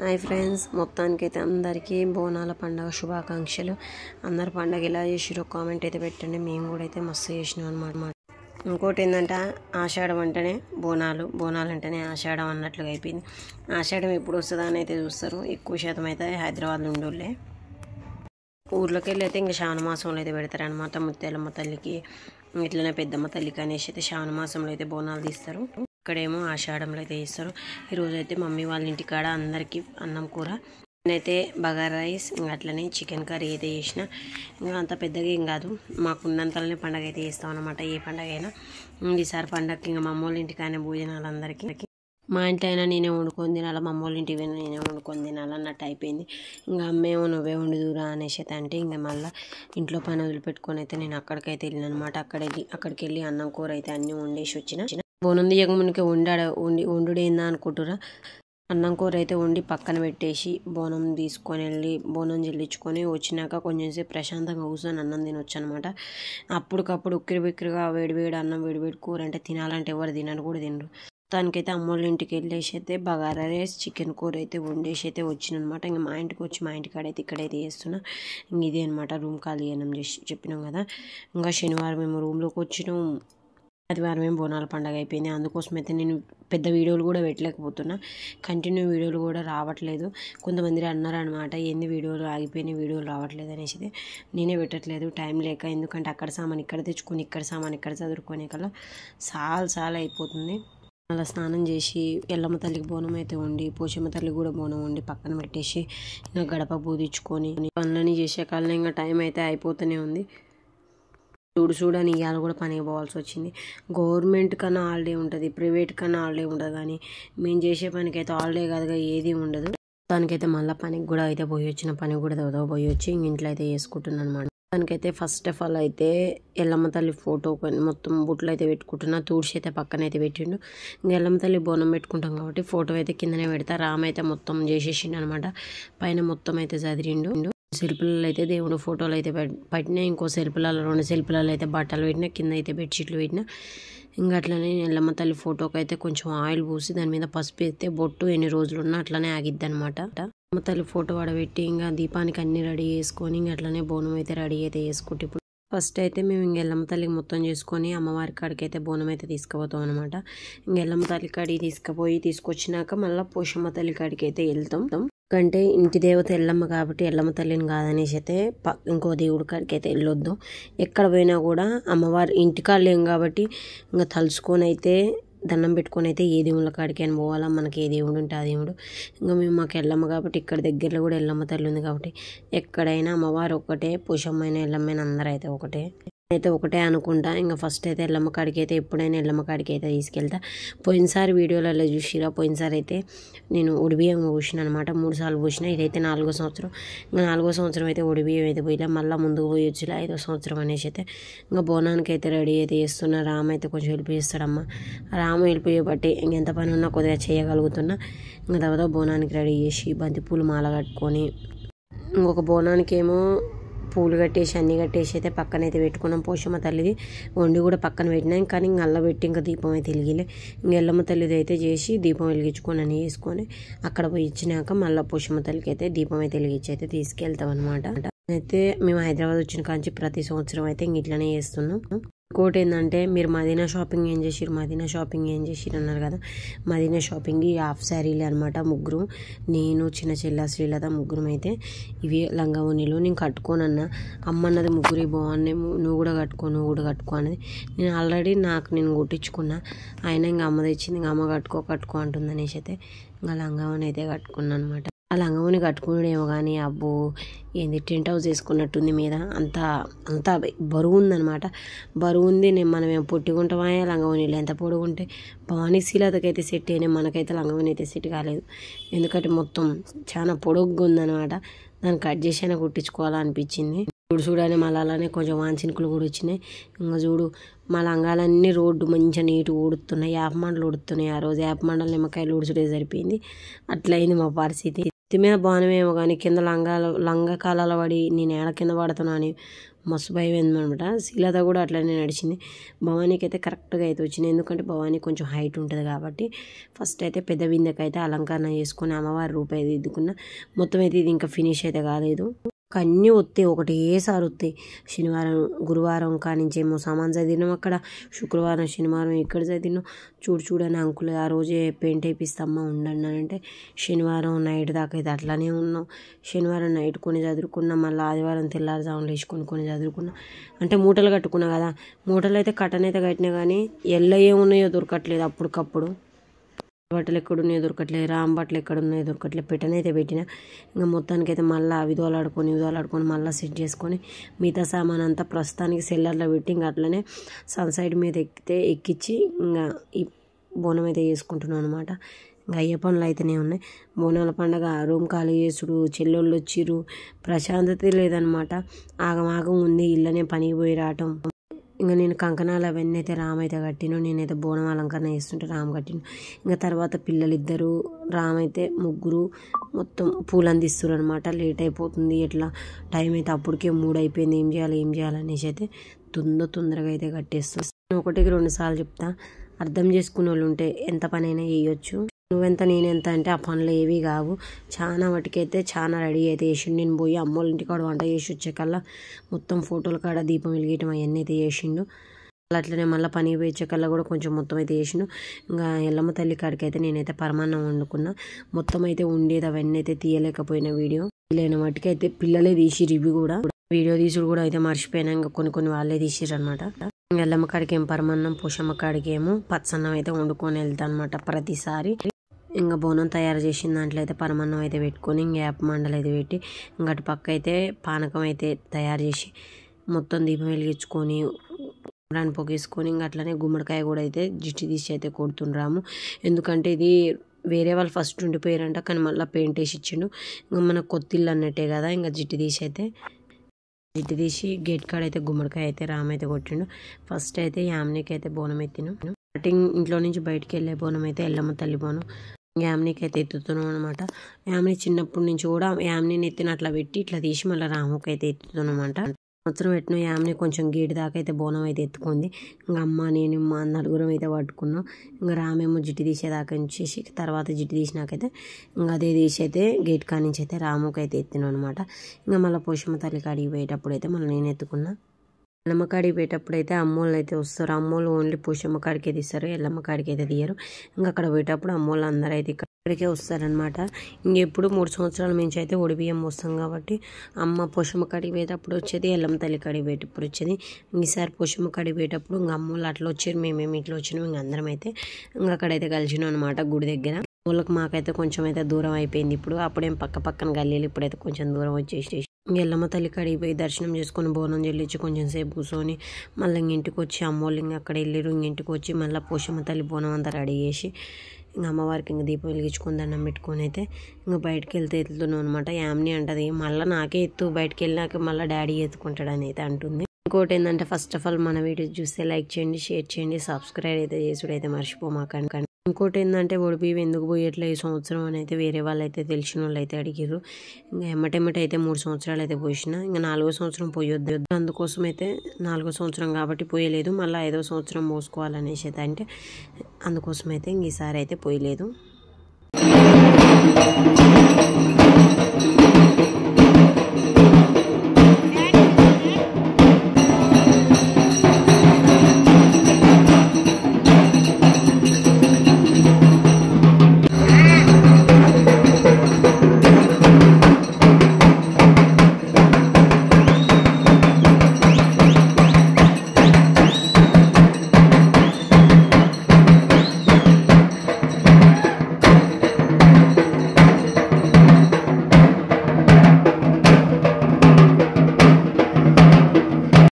Hi friends, మొత్తానికైతే అందరికీ బోనాల పండుగ శుభాకాంక్షలు. అందరు పండుగ ఎలా చేసిరో కామెంట్ అయితే పెట్టండి. మేము కూడా అయితే మస్తు చేసినాం అన్నమాట. ఇంకోటి ఏంటంటే ఆషాఢం అంటేనే బోనాలు అంటేనే ఆషాఢం అన్నట్లుగా అయిపోయింది. ఆషాఢం ఎప్పుడు వస్తుందా అని అయితే చూస్తారు. ఎక్కువ శాతం అయితే హైదరాబాద్లో ఉండోళ్ళే. ఊర్లోకి వెళ్ళి అయితే ఇంకా శ్రావణ మాసంలో అయితే పెడతారనమాట. ముత్యాలమ్మ తల్లికి ఇట్లనే పెద్దమ్మ తల్లికి అనేసి అయితే శ్రావణ మాసంలో అయితే బోనాలు తీస్తారు. ఇక్కడేమో ఆషాఢంలో అయితే చేస్తారు. ఈరోజు అయితే మమ్మీ వాళ్ళ ఇంటికాడ అందరికీ అన్నం కూర, నేనైతే బగారా రైస్, ఇంకా అట్లనే చికెన్ కర్రీ అయితే చేసిన. ఇంకా అంత పెద్దగా ఏం కాదు, మాకున్నంతలోనే పండగ అయితే చేస్తాం అనమాట. ఏ పండగ అయినా ఈసారి పండగకి ఇంకా మా అమ్మ వాళ్ళ ఇంటికైనా భోజనాలు అందరికీ. మా ఇంట్లో అయినా నేనే వండుకొని తినాలి, మా అమ్మ వాళ్ళ ఇంటికి అయినా నేనే వండుకొని తినాలి అన్నట్టు అయిపోయింది. ఇంకా అమ్మేమో నువ్వే వండుదురా అనేసి అయితే అంటే ఇంకా మళ్ళీ ఇంట్లో పని వదిలిపెట్టుకొని అయితే నేను అక్కడికైతే వెళ్ళిన అనమాట. అక్కడికి వెళ్ళి అన్నం కూర అయితే అన్నీ వండేసి వచ్చిన. బోనం తీయకముందుకే వండుడు ఏందా అనుకుంటురా. అన్నం కూర అయితే వండి పక్కన పెట్టేసి బోనం తీసుకొని వెళ్ళి బోనం చెల్లించుకొని వచ్చినాక కొంచెంసేపు ప్రశాంతంగా కూర్చొని అన్నం తినొచ్చు అనమాట. అప్పటికప్పుడు ఉక్కిరి బిక్కిరిగా వేడివేడి అన్నం వేడివేడి కూర అంటే తినాలంటే ఎవరు తినరు కూడా తినరు. దానికైతే అమ్మోళ్ళ ఇంటికి వెళ్ళేసి అయితే బగారా రైస్ చికెన్ కూర అయితే వండేసి అయితే వచ్చిన అనమాట. ఇంకా మా ఇంటికి వచ్చి మా ఇంటికాడైతే ఇక్కడైతే చేస్తున్నా. ఇంక ఇదే అనమాట, రూమ్ ఖాళీ అయినాం చేసి చెప్పినాం కదా. ఇంకా శనివారం మేము రూమ్లోకి వచ్చినాం. ఆదివారం ఏం బోనాల పండుగ అయిపోయింది. అందుకోసం అయితే నేను పెద్ద వీడియోలు కూడా పెట్టలేకపోతున్నా, కంటిన్యూ వీడియోలు కూడా రావట్లేదు. కొంతమంది అన్నారు అనమాట, ఏంది వీడియోలు ఆగిపోయినాయి, వీడియోలు రావట్లేదు అనేసి. నేనే పెట్టట్లేదు టైం లేక. ఎందుకంటే అక్కడ సామాన్ ఇక్కడ తెచ్చుకొని ఇక్కడ సామాన్ ఇక్కడ చదువుకునే కల్లా చాలా అయిపోతుంది. అలా స్నానం చేసి ఎల్లమ్మ తల్లికి బోనం అయితే వండి పోషమ్మ తల్లికి కూడా బోనం వండి పక్కన పెట్టేసి ఇంకా గడప పూదించుకొని పనులని చేసే కాలం ఇంకా టైం అయితే అయిపోతూనే ఉంది. చూడని ఇవాళ కూడా పనికి పోవాల్సి వచ్చింది. గవర్నమెంట్ కన్నా హాలిడే ఉంటుంది, ప్రైవేట్ కన్నా హాలిడే ఉండదు, కానీ మేము చేసే పనికి అయితే హాలిడే కాదుగా ఏది ఉండదు. దానికైతే మళ్ళీ పనికి కూడా అయితే పోయి వచ్చిన, పనికి కూడా పోయి వచ్చి ఇంట్లో అయితే వేసుకుంటున్నాను అనమాట. దానికైతే ఫస్ట్ ఆఫ్ ఆల్ అయితే ఎల్లమ్మ తల్లి ఫోటో మొత్తం బుట్లు అయితే పెట్టుకుంటున్నా. తుడిచి అయితే పక్కన అయితే పెట్టిండు. ఇంకా ఎల్లమ్మ తల్లి బోనం పెట్టుకుంటాం కాబట్టి ఫోటో అయితే కిందనే పెడతా. రామ్ అయితే మొత్తం చేసేసిండు అనమాట. పైన మొత్తం అయితే చదిరిండు. సెల్ఫ్లలో అయితే దేవుడు ఫోటోలు అయితే పెట్టినా. ఇంకో సెల్ఫ్లలో 2 సెల్ఫ్లలో అయితే బట్టలు పెట్టినా. కింద అయితే బెడ్షీట్లు పెట్టినా. ఇంకా అట్లనే ఎల్లమ్మ తల్లి ఫోటోకి అయితే కొంచెం ఆయిల్ పూసి దాని మీద పసుపు వేస్తే బొట్టు ఎన్ని రోజులు ఉన్నా అట్లనే ఆగిద్ది అనమాట. ఎల్లమ్మ తల్లి ఫోటో వాడబెట్టి ఇంకా దీపానికి అన్ని రెడీ చేసుకొని ఇంకా అట్లనే బోనం అయితే రెడీ అయితే చేసుకుంటే ఇప్పుడు ఫస్ట్ అయితే మేము ఇంక ఎల్లమ్మ తల్లికి మొత్తం చేసుకొని అమ్మవారి కాడికి అయితే బోనం అయితే తీసుకుపోతాం అనమాట. ఇంక ఎల్లమ్మ తల్లి కాడికి తీసుకొచ్చినాక మళ్ళీ పోషమ్మ తల్లి కాడికి అయితే వెళ్తాం. ఎందుకంటే ఇంటి దేవత ఎల్లమ్మ కాబట్టి ఎల్లమ్మ తల్లిని కాదనేసి అయితే ఇంకో దేవుడి కాడికి అయితే వెళ్ళొద్దు. ఎక్కడ పోయినా కూడా అమ్మవారి ఇంటికాడ లేం కాబట్టి ఇంకా తలుచుకొని అయితే దండం పెట్టుకొని అయితే ఏ దేవుళ్ళ కాడికి అని పోవాలా. మనకి ఏ దేవుడు ఉంటే ఆ దేవుడు. ఇంకా మేము మాకు ఎల్లమ్మ కాబట్టి ఇక్కడ దగ్గరలో కూడా ఎల్లమ్మ తల్లి ఉంది కాబట్టి ఎక్కడైనా అమ్మవారు ఒకటే, పోషమ్మైన ఎల్లమ్మైన అందరూ అయితే ఒకటే అనుకుంటా. ఇంకా ఫస్ట్ అయితే ఎల్లమ్మ కాడికి అయితే ఎప్పుడైనా ఎల్లమ్మ కాడికి అయితే తీసుకెళ్తా. పోయినసారి వీడియోలలో చూసిరా, పోయినసారి అయితే నేను ఒడిబియ్యం పోసిన అనమాట. 3 సార్లు పోసిన. ఇదైతే 4వ సంవత్సరం. ఇంకా 4వ సంవత్సరం అయితే ఒడిబియ్యం అయితే పోయినా. మళ్ళీ ముందుకు పోయి వచ్చి 5వ సంవత్సరం అనేసి అయితే ఇంకా బోనానికి అయితే రెడీ అయితే చేస్తున్నా. రామ్ అయితే కొంచెం హెల్ప్ చేస్తాడమ్మ. రాము హెల్ప్ చేయబట్టి ఇంకెంత పని ఉన్నా కొద్దిగా చేయగలుగుతున్నా. ఇంకా తర్వాత బోనానికి రెడీ చేసి బంతిపూలు మాల కట్టుకొని ఇంకొక బోనానికి ఏమో పూలు కట్టేసి అన్నీ కట్టేసి అయితే పక్కన అయితే పెట్టుకున్నాం. పోషమ్మ తల్లిది వండి కూడా పక్కన పెట్టినాం. కానీ ఇంకా అల్ల పెట్టి ఇంకా దీపం అయితే వెలిగిలే. ఇంక ఎల్లమ్మ తల్లిది అయితే చేసి దీపం వెలిగించుకొని అన్నీ వేసుకొని అక్కడ పోయి ఇచ్చినాక మళ్ళీ పోషమ్మ తల్లికి అయితే దీపం అయితే వెలిగించి అయితే తీసుకెళ్తాం అనమాట. అయితే మేము హైదరాబాద్ వచ్చిన కాంచి ప్రతి సంవత్సరం అయితే ఇంక ఇట్లనే చేస్తున్నాం. ఇంకోటి ఏంటంటే మీరు మదీనా షాపింగ్ ఏం చేసిరు అన్నారు కదా. మదీనా షాపింగ్ ఈ హాఫ్ శారీలే అనమాట. ముగ్గురు, నేను, చిన్న చెల్ల శ్రీలత, ముగ్గురం అయితే ఇవి లంగావోణీలు. నేను కట్టుకోనన్నా. అమ్మ అన్నది ముగ్గురు బాగున్నాయి, నువ్వు కూడా కట్టుకో అన్నది. నేను ఆల్రెడీ నేను కుట్టించుకున్నా. అయినా ఇంకా అమ్మ తెచ్చింది, ఇంకా అమ్మ కట్టుకో అంటుంది అనేసి అయితే ఇంకా లంగావోణి అయితే కట్టుకున్నాను అనమాట. ఆ లంగావోణి కట్టుకున్నాడేమో కానీ అబ్బో ఏంది టెంట్ హౌస్ వేసుకున్నట్టుంది మీద. అంతా బరువు ఉందనమాట. బరువు ఉంది. మనం ఏం పొట్టుకుంటామా లంగావోణీలు ఎంత పొడుగుంటే. భవానీ శీలతకైతే సెట్ అయినాయి, మనకైతే లంగావోణి అయితే సెట్ కాలేదు. ఎందుకంటే మొత్తం చాలా పొడుగ్గా ఉందనమాట. దాన్ని కట్ చేసి అయినా కుట్టించుకోవాలనిపించింది. చూడని మళ్ళీ అలానే కొంచెం వాంచినుకులు కూడా వచ్చినాయి. ఇంకా చూడు మా లంగాలన్నీ రోడ్డు మంచిగా నీట్గా ఊడుతున్నాయి. యాప మండలు ఊడుతున్నాయి. ఆ రోజు యాప మండలు నిమ్మకాయలు ఊడ్చుడే సరిపోయింది. అట్లయింది మా పరిస్థితి. మీద బాణమేమో కానీ కింద లంగా కాలాల పడి నేను ఏడ కింద పడుతున్నా అని మస్తు భయం అనమాట. శీలత కూడా అట్లనే నడిచింది. భవానీకి అయితే కరెక్ట్గా అయితే వచ్చింది, ఎందుకంటే భవానీ కొంచెం హైట్ ఉంటుంది కాబట్టి. ఫస్ట్ అయితే పెద్ద బిందెకైతే అలంకరణ చేసుకుని అమ్మవారి రూపాయి దిద్దుకున్న. మొత్తం అయితే ఇది ఇంకా ఫినిష్ అయితే కాలేదు, అన్నీ వస్తాయి ఒకటేసారి వస్తాయి. శనివారం గురువారం కానించేమో సామాన్ చదివినాం అక్కడ, శుక్రవారం శనివారం ఇక్కడ చదివినాం. చూడని అంకులు ఆ రోజే పెయింట్ వేపిస్తామ్మా ఉండండి అని అంటే శనివారం నైట్ దాకా అయితే అట్లానే ఉన్నాం. శనివారం నైట్ కొన్ని చదువుకున్నాం, మళ్ళీ ఆదివారం తెల్లారుజామున లేచి కొన్ని చదువుకున్నాం. అంటే మూటలు కట్టుకున్నా కదా, మూటలు అయితే కట్టనైతే కట్టినా కానీ ఎల్ల ఏమున్నాయో దొరకట్లేదు అప్పటికప్పుడు. బట్టలు ఎక్కడున్నాయో దొరకట్లేదు, రామ్ బట్టలు ఎక్కడున్నాయో దొరకట్లేదు. పెట్టనైతే పెట్టిన. ఇంకా మొత్తానికైతే మళ్ళీ విధులాడుకొని మళ్ళీ సెట్ చేసుకొని మిగతా సామాన్ అంతా ప్రస్తుతానికి సెల్లర్లో పెట్టి ఇంకా అట్లనే సన్సైడ్ మీద ఎక్కించి ఇంకా ఈ బోనం అయితే చేసుకుంటున్నాను అనమాట. ఇంకా అయ్యే పనులు అయితేనే ఉన్నాయి. బోనాల పండగ రూమ్ ఖాళీ చేసుడు, చెల్లెళ్ళు వచ్చిర్రు, ప్రశాంతత లేదనమాట. ఆగమాగం ఉంది, ఇళ్ళనే పనికి పోయి రావటం. ఇంకా నేను కంకణాలు అవన్నీ అయితే రామ్ అయితే కట్టిను, నేనైతే బోనం అలంకరణ చేస్తుంటే రామ్ కట్టిను. ఇంకా తర్వాత పిల్లలిద్దరు, రామ్ అయితే ముగ్గురు మొత్తం పూలు అందిస్తారు అనమాట. లేట్ అయిపోతుంది, ఎట్లా టైం అయితే అప్పటికే 3 అయిపోయింది, ఏం చేయాలనేసి అయితే తొందరగా అయితే కట్టేస్తాను. 1-2 సార్లు చెప్తా, అర్థం చేసుకునే వాళ్ళు ఉంటే ఎంత పనైనా చేయొచ్చు. నువ్వెంత నేనెంత అంటే ఆ పనులు ఏవి కావు. చాలా వాటికైతే చాలా రెడీ అయితే చేసిండు. నేను పోయి అమ్మోళ్ళ ఇంటికాడ వంట చేసి వచ్చేకల్లా మొత్తం ఫోటోల కాడ దీపం వెలిగేయటం అవన్నీ అయితే చేసిండు. అట్లనే మళ్ళీ పనికి పోయేకల్లా కూడా కొంచెం మొత్తం అయితే చేసిండు. ఇంకా ఎల్లమ్మ తల్లి కాడికి అయితే నేనైతే పరమాన్నం వండుకున్నా. మొత్తం అయితే ఉండేది అవన్నీ అయితే తీయలేకపోయిన వీడియో లేని వాటికి అయితే పిల్లలే తీసిరు. ఇవి కూడా వీడియో తీసుడు కూడా అయితే మర్చిపోయినా, ఇంకా కొన్ని వాళ్ళే తీసిరు అనమాట. ఎల్లమ్మ కాడికి ఏం పరమాన్నం, పోషమ్మ కాడికి ఏమో పచ్చన్నం అయితే వండుకొని వెళ్తా అనమాట ప్రతిసారి. ఇంకా బోనం తయారు చేసిన దాంట్లో అయితే పరమాన్నం అయితే పెట్టుకొని ఇంకా వేప మండలు అయితే పెట్టి ఇంకా అటు పక్క అయితే పానకం అయితే తయారు చేసి మొత్తం దీపం వెలిగించుకొని రాని పొగేసుకొని ఇంకా అట్లనే గుమ్మడికాయ కూడా అయితే జిట్టి తీసి అయితే కొడుతుండ్రాము. ఎందుకంటే ఇది వేరే వాళ్ళు ఫస్ట్ ఉండిపోయారంట, కానీ మళ్ళీ పెయింట్ వేసి ఇచ్చిండు. ఇంకా మన కొత్తిల్లు అన్నట్టే కదా, ఇంకా జిట్టి తీసి గేట్ కాడ అయితే గుమ్మడికాయ అయితే రామ్ అయితే కొట్టిండు. ఫస్ట్ అయితే యామినికి అయితే బోనం ఎత్తిను. స్టార్టింగ్ ఇంట్లో నుంచి బయటికి వెళ్ళే బోనం అయితే ఎల్లమ్మ తల్లి బోనం. యామినికి అయితే ఎత్తుతున్నాం అనమాట. యామిని చిన్నప్పటి నుంచి కూడా యామిని ఎత్తిన అట్లా పెట్టి ఇట్లా తీసి మళ్ళీ రాముకి అయితే ఎత్తుతున్నాం అనమాట. సంవత్సరం పెట్టిన యామిని కొంచెం గేటు దాకా అయితే బోనం అయితే ఎత్తుకుంది. ఇంకా అమ్మ నేను మా నలుగురం అయితే పట్టుకున్నాం. ఇంకా రామేమో జిట్టి తీసేదాకా ఉంచేసి తర్వాత జిట్టి తీసినాకైతే ఇంకా అదే తీసి అయితే గేట్ కాడి నుంచి అయితే రాముకి అయితే ఎత్తినాం అనమాట. ఇంకా మళ్ళీ పోషమ్మ తల్లి కాడికి పోయేటప్పుడు అయితే మళ్ళీ నేను ఎత్తుకున్నా. ఎల్లమ్మ కాడికి పోయేటప్పుడు అయితే అమ్మోళ్ళు అయితే వస్తారు. అమ్మోళ్ళు ఓన్లీ పోషమ్మ కాడికి తీస్తారు, ఎల్లమ్మ కాడికి అయితే తీయరు. ఇంకా అక్కడ పోయేటప్పుడు అమ్మోళ్ళు అందరూ అయితే ఇక్కడికే వస్తారనమాట. ఇంకెప్పుడు 3 సంవత్సరాల నుంచి అయితే ఒడిబియ్యం వస్తాం కాబట్టి అమ్మ పోషమ్మ కాడికి పోయేటప్పుడు వచ్చేది, ఎల్లమ్మ తల్లి కాడికి పోయేటప్పుడు వచ్చేది. ఈసారి పోషమ్మ కాడికి పోయేటప్పుడు ఇంకా అమ్మోళ్ళు అట్లా వచ్చారు, మేమేమి ఇట్లా వచ్చినాం. ఇంక అందరం అయితే ఇంకా అక్కడైతే కలిసినాం అనమాట గుడి దగ్గర. వాళ్ళకి మాకైతే కొంచెం అయితే దూరం అయిపోయింది. ఇప్పుడు అప్పుడేం పక్కన గల్లీలు, ఇప్పుడైతే కొంచెం దూరం వచ్చేసి ఎల్లమ్మ తల్లి కాడికి పోయి దర్శనం చేసుకొని బోనం చెల్లించి కొంచెం సేపు కూర్చొని మళ్ళీ ఇంటికి వచ్చి అమ్మోళ్ళు ఇంకా అక్కడ వెళ్ళిరు. ఇంటికి వచ్చి మళ్ళీ పోషమ్మ తల్లి బోనం అంతా రెడీ చేసి ఇంకా అమ్మవారికి ఇంకా దీపం వెలిగించుకొని దండం పెట్టుకొని అయితే ఇంకా బయటకు వెళ్తున్నాం అనమాట. యామిని అంటది మళ్ళీ నాకే ఎత్తు, బయటకు వెళ్ళినాక మళ్ళీ డాడీ ఎత్తుకుంటాడని అయితే అంటుంది. ఇంకోటి ఏంటంటే ఫస్ట్ ఆఫ్ ఆల్ మన వీడియో చూస్తే లైక్ చేయండి, షేర్ చేయండి, సబ్స్క్రైబ్ అయితే చేసుడైతే మర్చిపోమాకండి. ఇంకోటి ఏంటంటే ఒడిబియ్యం ఎందుకు పోయట్లే ఈ సంవత్సరం అని అయితే వేరే వాళ్ళు అయితే తెలిసిన వాళ్ళు అయితే అడిగారు. ఇంకా ఎమ్మటెమ్మట అయితే 3 సంవత్సరాలు అయితే పోసిన. ఇంకా 4వ సంవత్సరం పోయొద్దు, అందుకోసం అయితే 4వ సంవత్సరం కాబట్టి పోయలేదు. మళ్ళీ 5వ సంవత్సరం మోసుకోవాలనేసి అయితే అంటే అందుకోసం అయితే ఇంక ఈసారి అయితే పోయలేదు.